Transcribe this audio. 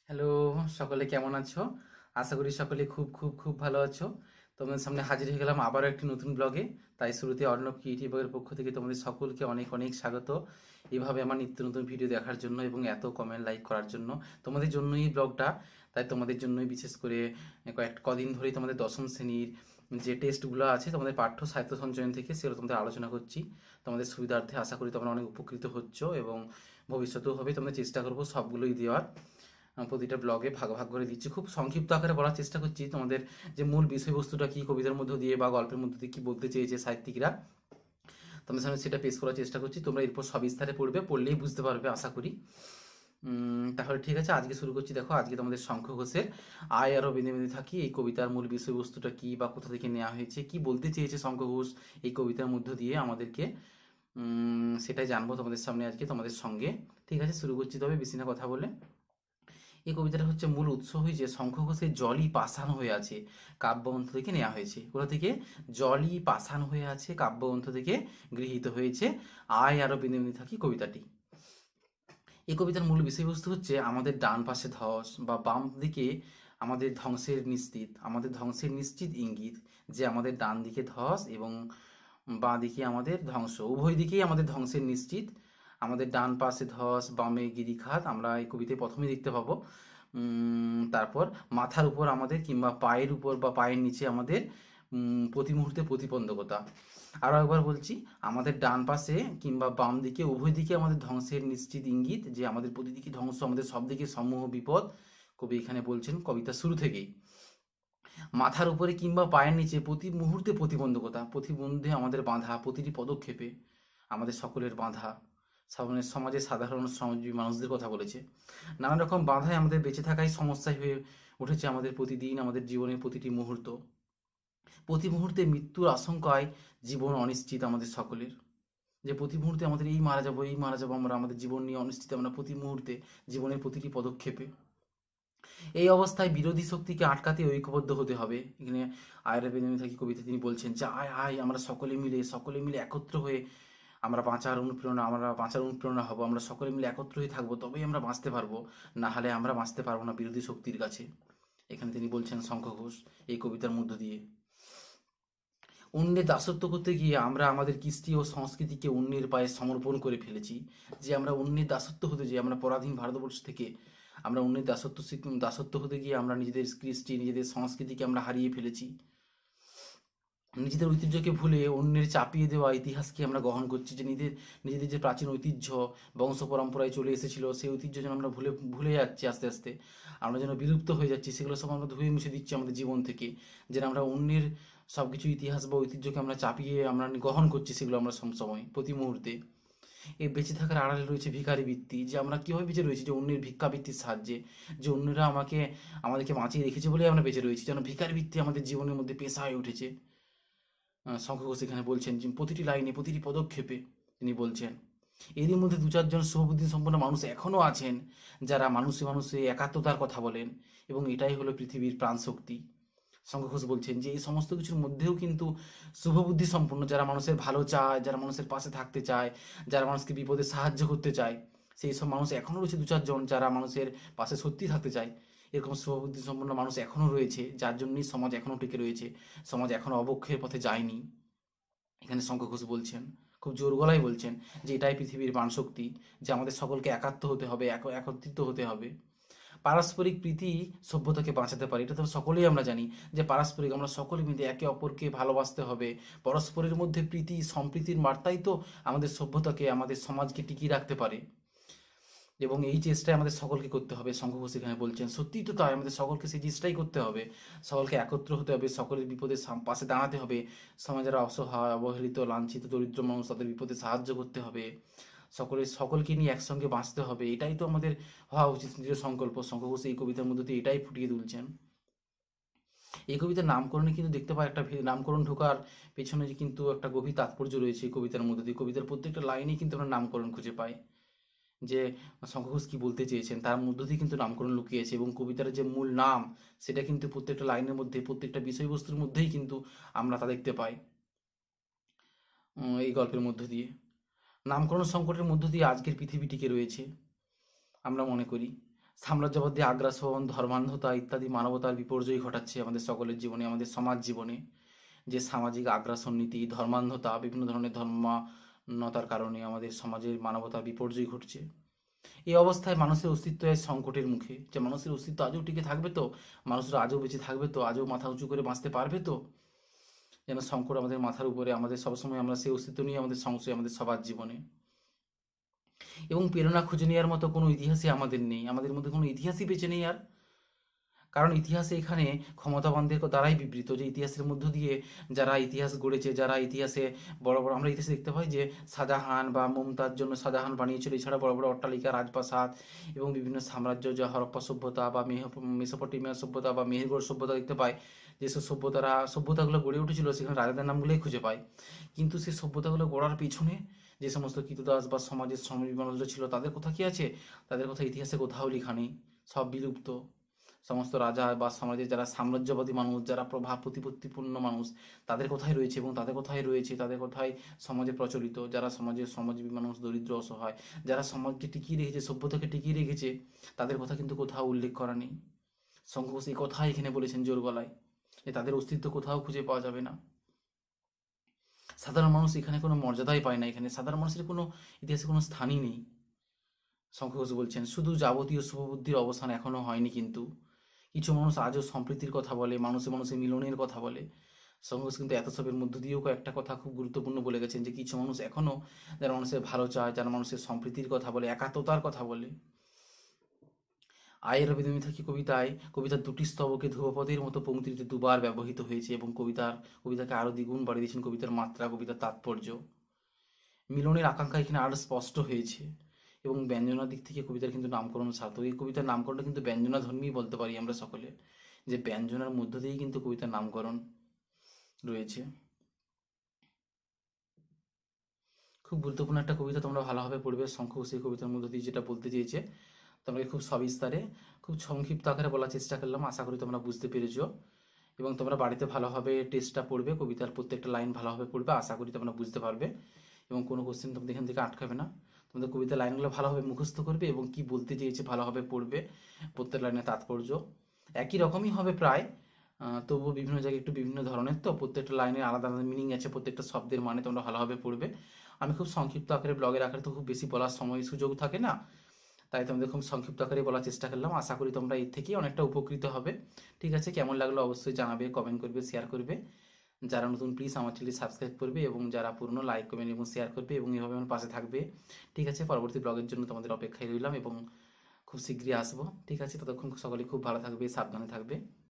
Hello, সকলে কেমন আছো? আশা করি সকলে খুব খুব খুব ভালো আছো। তোমাদের সামনে হাজির হয়ে গেলাম আবারও একটি নতুন ব্লগে। তাই শুরুতে অর্ণব ক্রিয়েটিভ ব্লগের পক্ষ থেকে তোমাদের সকলকে অনেক অনেক স্বাগত। এভাবে আমার নিত্য নতুন ভিডিও দেখার জন্য এবং এত কমেন্ট লাইক করার জন্য তোমাদের জন্যই এই ব্লগটা। তাই তোমাদের জন্যই বিশেষ করে কদিন ধরেই তোমাদের দশম শ্রেণীর যে টেস্টগুলো আছে তোমাদের পাঠ্য সাহিত্য সঞ্চয়ন থেকে সেগুলো তোমাদের আলোচনা করছি। তোমাদের সুবিধার্থে আশা করি তোমরা অনেক উপকৃত হচ্ছ এবং ভবিষ্যতেও হবে। তোমাদের চেষ্টা করবো সবগুলোই দেওয়ার। প্রতিটা ব্লগে ভাগ ভাগ করে দিচ্ছি, খুব সংক্ষিপ্ত আকারে বলার চেষ্টা করছি তোমাদের যে মূল বিষয়বস্তুটা কি কবিতার মধ্য দিয়ে বা গল্পের মধ্য দিয়ে কি বলতে চেয়েছে সাহিত্যিকরা, তোমাদের সামনে সেটা পেশ করার চেষ্টা করছি। তোমরা এরপর সবিস্তারে পড়বে, পড়লেই বুঝতে পারবে আশা করি। তাহলে ঠিক আছে, আজকে শুরু করছি। দেখো, আজকে তোমাদের শঙ্খ ঘোষের আয় আরো বেঁধে বেঁধে থাকি এই কবিতার মূল বিষয়বস্তুটা কি বা কোথা থেকে নেওয়া হয়েছে, কি বলতে চেয়েছে শঙ্খ ঘোষ এই কবিতার মধ্য দিয়ে আমাদেরকে, সেটাই জানবো তোমাদের সামনে আজকে তোমাদের সঙ্গে। ঠিক আছে, শুরু করছি তবে বেশি না কথা বলে। এই কবিতাটা হচ্ছে মূল উৎস হয়েছে শঙ্খ ঘোষের জলই পাষাণ হয়ে আছে কাব্যগ্রন্থ থেকে নেওয়া হয়েছে। কোথা থেকে? জলই পাষাণ হয়ে আছে কাব্যগ্রন্থ থেকে গৃহীত হয়েছে আয় আরো বেঁধে বেঁধে থাকি কবিতাটি। এই কবিতার মূল বিষয়বস্তু হচ্ছে আমাদের ডান পাশে ধস বা বাম দিকে আমাদের ধ্বংসের নিশ্চিত ইঙ্গিত, যে আমাদের ডান দিকে ধস এবং বাঁ দিকে আমাদের ধ্বংস, উভয় দিকেই আমাদের ধ্বংসের নিশ্চিত। আমাদের ডান পাশে ধস, বামে গিরিখাত, আমরা এই কবিতায় প্রথমেই দেখতে পাবো। তারপর মাথার উপর আমাদের কিংবা পায়ের উপর বা পায়ের নিচে আমাদের প্রতি মুহূর্তে প্রতিবন্ধকতা। আরও একবার বলছি, আমাদের ডান পাশে কিংবা বাম দিকে উভয় দিকে আমাদের ধ্বংসের নিশ্চিত ইঙ্গিত, যে আমাদের প্রতিদিকে ধ্বংস, আমাদের সব দিকে সমূহ বিপদ। কবি এখানে বলছেন কবিতা শুরু থেকেই। মাথার উপরে কিংবা পায়ের নিচে প্রতি মুহূর্তে প্রতিবন্ধকতা, প্রতিবন্ধে আমাদের বাঁধা, প্রতিটি পদক্ষেপে আমাদের সকলের বাঁধা। সমাজে সাধারণ শ্রমজীবী মানুষদের কথা বলেছে। নানা রকম বাধায় আমাদের বেঁচে থাকাই সমস্যায় হয়ে উঠেছে আমাদের প্রতিদিন, আমাদের জীবনের প্রতিটি মুহূর্ত। প্রতি মুহূর্তে মৃত্যুর আশঙ্কায় জীবন অনিশ্চিত আমাদের সকলের, যে প্রতি মুহূর্তে আমাদের এই মারা যাবো আমরা, আমাদের জীবন নিয়ে অনিশ্চিত আমরা প্রতি মুহূর্তে, জীবনের প্রতিটি পদক্ষেপে। এই অবস্থায় বিরোধী শক্তিকে আটকাতে ঐক্যবদ্ধ হতে হবে। এখানে আয়রা বেদমি থাকি কবিতা তিনি বলছেন যে আয় আয় আমরা সকলে মিলে একত্র হয়ে আমরা বাঁচার অনুপ্রেরণা হব, আমরা সকলে মিলে একত্র হয়ে থাকবো, তবেই আমরা বাঁচতে পারবো, না হলে আমরা বাঁচতে পারবো না বিরোধী শক্তির কাছে। এখানে তিনি বলছেন শঙ্খ ঘোষ এই কবিতার মধ্য দিয়ে। অন্যের দাসত্ব করতে গিয়ে আমরা আমাদের কৃষ্টি ও সংস্কৃতিকে অন্যের পায়ে সমর্পণ করে ফেলেছি। যে আমরা অন্যের দাসত্ব হতে যাই, আমরা পরাধীন ভারতবর্ষ থেকে আমরা অন্যের দাসত্ব হতে গিয়ে আমরা নিজেদের কৃষ্টি, নিজেদের সংস্কৃতিকে আমরা হারিয়ে ফেলেছি। নিজেদের ঐতিহ্যকে ভুলে অন্যের চাপিয়ে দেওয়া ইতিহাসকে আমরা গ্রহণ করছি, যে নিজেদের যে প্রাচীন ঐতিহ্য বংশ পরম্পরায় চলে এসেছিল, সেই ঐতিহ্য যেন আমরা ভুলে ভুলে যাচ্ছি আস্তে আস্তে, আমরা যেন বিলুপ্ত হয়ে যাচ্ছি, সেগুলো সব আমরা ধুয়ে মুছে দিচ্ছি আমাদের জীবন থেকে। যেন আমরা অন্যের সব কিছু ইতিহাস বা ঐতিহ্যকে আমরা চাপিয়ে আমরা গ্রহণ করছি, সেগুলো আমরা সবসময় প্রতি মুহূর্তে। এই বেঁচে থাকার আড়ালে রয়েছে ভিখারি বৃত্তি, যে আমরা কীভাবে বেঁচে রয়েছি, যে অন্যের ভিক্ষাবৃত্তির সাহায্যে, যে অন্যরা আমাদেরকে বাঁচিয়ে রেখেছে বলেই আমরা বেঁচে রয়েছি, যেন ভিখারি বৃত্তি আমাদের জীবনের মধ্যে পেশা হয়ে উঠেছে। শঙ্খ ঘোষ এখানে বলছেন যে প্রতিটি লাইনে, প্রতিটি পদক্ষেপে তিনি বলছেন। এরই মধ্যে দু চারজন শুভবুদ্ধি সম্পন্ন মানুষ এখনও আছেন, যারা মানুষে মানুষে একাত্মতার কথা বলেন, এবং এটাই হলো পৃথিবীর প্রাণশক্তি। শঙ্খ ঘোষ বলছেন যে এই সমস্ত কিছুর মধ্যেও কিন্তু শুভবুদ্ধি সম্পন্ন, যারা মানুষের ভালো চায়, যারা মানুষের পাশে থাকতে চায়, যারা মানুষকে বিপদে সাহায্য করতে চায়, সেই সব মানুষ এখনও রয়েছে দু চারজন, যারা মানুষের পাশে সত্যি থাকতে চায়। এরকম শুভবুদ্ধি সম্পন্ন মানুষ এখনও রয়েছে, যার জন্যই সমাজ এখনও টিকে রয়েছে, সমাজ এখনও অবক্ষয়ের পথে যায়নি। এখানে শঙ্খ ঘোষ বলছেন, খুব জোর গলায় বলছেন, যে এটাই পৃথিবীর প্রাণশক্তি, যে আমাদের সকলকে একাত্ম হতে হবে, একত্রিত হতে হবে। পারস্পরিক প্রীতি সভ্যতাকে বাঁচাতে পারে, এটা তো সকলেই আমরা জানি, যে পারস্পরিক আমরা সকলে মিলে একে অপরকে ভালোবাসতে হবে। পরস্পরের মধ্যে প্রীতি সম্প্রীতির বার্তাই তো আমাদের সভ্যতাকে, আমাদের সমাজকে টিকিয়ে রাখতে পারে, এবং এই চেষ্টাই আমাদের সকলকে করতে হবে। শঙ্খ ঘোষ এখানে বলছেন সত্যিই তো তাই, আমাদের সকলকে সেই চেষ্টাই করতে হবে, সকলকে একত্র হতে হবে, সকলের বিপদে পাশে দাঁড়াতে হবে। সমাজের অসহায়, অবহেলিত, লাঞ্ছিত, দরিদ্র মানুষ, তাদের বিপদে সাহায্য করতে হবে, সকলকে নিয়ে একসঙ্গে বাঁচতে হবে, এটাই তো আমাদের হওয়া উচিত দৃঢ় সংকল্প। শঙ্খ ঘোষ এই কবিতার মধ্যে দিয়ে এটাই ফুটিয়ে তুলছেন। এই কবিতার নামকরণে কিন্তু দেখতে পাই একটা নামকরণ ঢোকার পেছনে যে কিন্তু একটা গভীর তাৎপর্য রয়েছে এই কবিতার মধ্যে দিয়ে। কবিতার প্রত্যেকটা লাইনেই কিন্তু আমরা নামকরণ খুঁজে পাই, যে শঙ্খ ঘোষ কি বলতে চেয়েছেন তার মধ্য দিয়ে কিন্তু নামকরণ লুকিয়েছে, এবং কবিতার যে মূল নাম সেটা কিন্তু প্রত্যেকটা লাইনের মধ্যে, প্রত্যেকটা বিষয়বস্তুর মধ্যেই কিন্তু আমরা তা দেখতে পাই। এই গল্পের মধ্য দিয়ে নামকরণ সংকটের মধ্য দিয়ে আজকের পৃথিবী টিকে রয়েছে আমরা মনে করি। সাম্রাজ্যবাদী আগ্রাসন, ধর্মান্ধতা ইত্যাদি মানবতার বিপর্যয় ঘটাচ্ছে আমাদের সকলের জীবনে, আমাদের সমাজ জীবনে। যে সামাজিক আগ্রাসন নীতি, ধর্মান্ধতা, বিভিন্ন ধরনের ধর্মান্ধতার কারণে আমাদের সমাজের মানবতার বিপর্যয় ঘটছে। এই অবস্থায় মানুষের অস্তিত্ব এক সংকটের মুখে। যে মানুষের অস্তিত্ব আজও টিকে থাকবে তো, মানুষরা আজও বেঁচে থাকবে তো, আজও মাথা উঁচু করে বাঁচতে পারবে তো? যেন সংকট আমাদের মাথার উপরে, আমাদের সবসময় আমরা সেই অস্তিত্ব নিয়ে আমাদের সংশয় আমাদের সবার জীবনে। এবং প্রেরণা খুঁজে নেওয়ার মতো কোনো ইতিহাসই আমাদের নেই, আমাদের মধ্যে কোনো ইতিহাসই বেঁচে নেই আর। কারণ ইতিহাসে এখানে ক্ষমতাবানদের দ্বারাই বিবৃত, যে ইতিহাসের মধ্য দিয়ে যারা ইতিহাস গড়েছে, যারা ইতিহাসে বড় বড়, আমরা ইতিহাসে দেখতে পাই যে শাহজাহান বা মমতাজ জন্য শাহজাহান বানিয়েছিল, এছাড়া বড় বড় অট্টালিকা, রাজপ্রাসাদ এবং বিভিন্ন সাম্রাজ্য, যা হরপ্পা সভ্যতা বা মেসোপটেমিয়া সভ্যতা বা মেহেরগড় সভ্যতা দেখতে পাই, যেসব সভ্যতাগুলো গড়ে উঠেছিল সেখানে রাজাদের নামগুলোই খুঁজে পাই। কিন্তু সেই সভ্যতাগুলো গড়ার পিছনে যে সমস্ত কৃতদাস বা সমাজের শ্রমিক মানুষরা ছিল, তাদের কথা কি আছে? তাদের কথা ইতিহাসে কোথাও লেখা নেই, সব বিলুপ্ত। সমস্ত রাজা বা সমাজে যারা সাম্রাজ্যবাদী মানুষ, যারা প্রভাব প্রতিপত্তিপূর্ণ মানুষ, তাদের কোথায় রয়েছে, এবং তাদের কোথায় সমাজে প্রচলিত, যারা সমাজের সমাজবী মানুষ, দরিদ্র অসহায়, যারা সমাজকে টিকিয়ে রেখেছে, সভ্যতাকে টিকিয়ে রেখেছে, তাদের কথা কিন্তু কোথাও উল্লেখ করা নেই। শঙ্কর এই কথা এখানে বলেছেন জোর গলায়, যে তাদের অস্তিত্ব কোথাও খুঁজে পাওয়া যাবে না। সাধারণ মানুষ এখানে কোনো মর্যাদাই পায় না, এখানে সাধারণ মানুষের কোনো ইতিহাসে কোনো স্থানই নেই। শঙ্কর ঘোষ বলছেন শুধু যাবতীয় শুভবুদ্ধির অবসান এখনো হয়নি, কিন্তু কিছু মানুষ আজও সম্প্রীতির কথা বলে, মানুষে মানুষে মিলনের কথা বলে। শঙ্কর ঘোষ কিন্তু এত সবের মধ্য দিয়েও কয়েকটা কথা খুব গুরুত্বপূর্ণ বলে গেছেন, যে কিছু মানুষ এখনো যারা মানুষের ভালো চায়, যারা মানুষের সম্প্রীতির কথা বলে, একাত্মতার কথা বলে। আয়ের রবীন্দ্রনাথ থাকি কবিতার দুটি স্তবকে ধ্রুবপদের মতো পংক্তিতে দুবার ব্যবহৃত হয়েছে, এবং কবিতাকে আরো দ্বিগুণ বাড়িয়ে দিয়েছেন কবিতার মাত্রা, কবিতার তাৎপর্য। মিলনের আকাঙ্ক্ষা এখানে আরো স্পষ্ট হয়েছে, এবং ব্যঞ্জনার দিক থেকে কবিতার কিন্তু নামকরণ সার্থক। এই কবিতার নামকরণটা কিন্তু ব্যঞ্জনা ধর্মী বলতে পারি আমরা সকলে, যে ব্যঞ্জনার মধ্য দিয়েই কিন্তু কবিতার নামকরণ রয়েছে। খুব গুরুত্বপূর্ণ একটা কবিতা, তোমরা ভালোভাবে পড়বে। শঙ্খ সেই কবিতার মধ্য দিয়ে যেটা বলতে চেয়েছে তোমরা খুব সবিস্তারে, খুব সংক্ষিপ্ত আকারে বলার চেষ্টা করলাম, আশা করি তোমরা বুঝতে পেরেছো। এবং তোমরা বাড়িতে ভালোভাবে টেস্টটা পড়বে, কবিতার প্রত্যেকটা লাইন ভালোভাবে পড়বে, আশা করি তোমরা বুঝতে পারবে। এবং কোনো কোশ্চেন তোমাদের এখান থেকে আটকাবে না। তোমাদের কবিতার লাইনগুলো ভালোভাবে মুখস্থ করবে, এবং কি বলতে চেয়েছে ভালোভাবে পড়বে, প্রত্যেক লাইনের তাৎপর্য একই রকমই হবে প্রায়, তবুও বিভিন্ন জায়গায় একটু বিভিন্ন ধরনের, তো প্রত্যেকটা লাইনের আলাদা আলাদা মিনিং আছে, প্রত্যেকটা শব্দের মানে তোমরা ভালোভাবে পড়বে। আমি খুব সংক্ষিপ্ত আকারে, ব্লগের আকারে তো খুব বেশি বলার সময় সুযোগ থাকে না, তাই তোমাদের খুব সংক্ষিপ্ত আকারে বলার চেষ্টা করলাম। আশা করি তোমরা এর থেকেই অনেকটা উপকৃত হবে। ঠিক আছে, কেমন লাগলো অবশ্যই জানাবে, কমেন্ট করবে, শেয়ার করবে। যারা নতুন প্লিজ আমার চ্যানেল সাবস্ক্রাইব করবে, এবং যারা পুরনো লাইক, কমেন্ট এবং শেয়ার করবে, এবং এভাবে আমার পাশে থাকবে। ঠিক আছে, পরবর্তী ব্লগের জন্য তোমাদের অপেক্ষায় রইলাম, এবং খুব শীঘ্রই আসবো। ঠিক আছে, ততক্ষণ সকলে খুব ভালো থাকবে, সাবধানে থাকবে।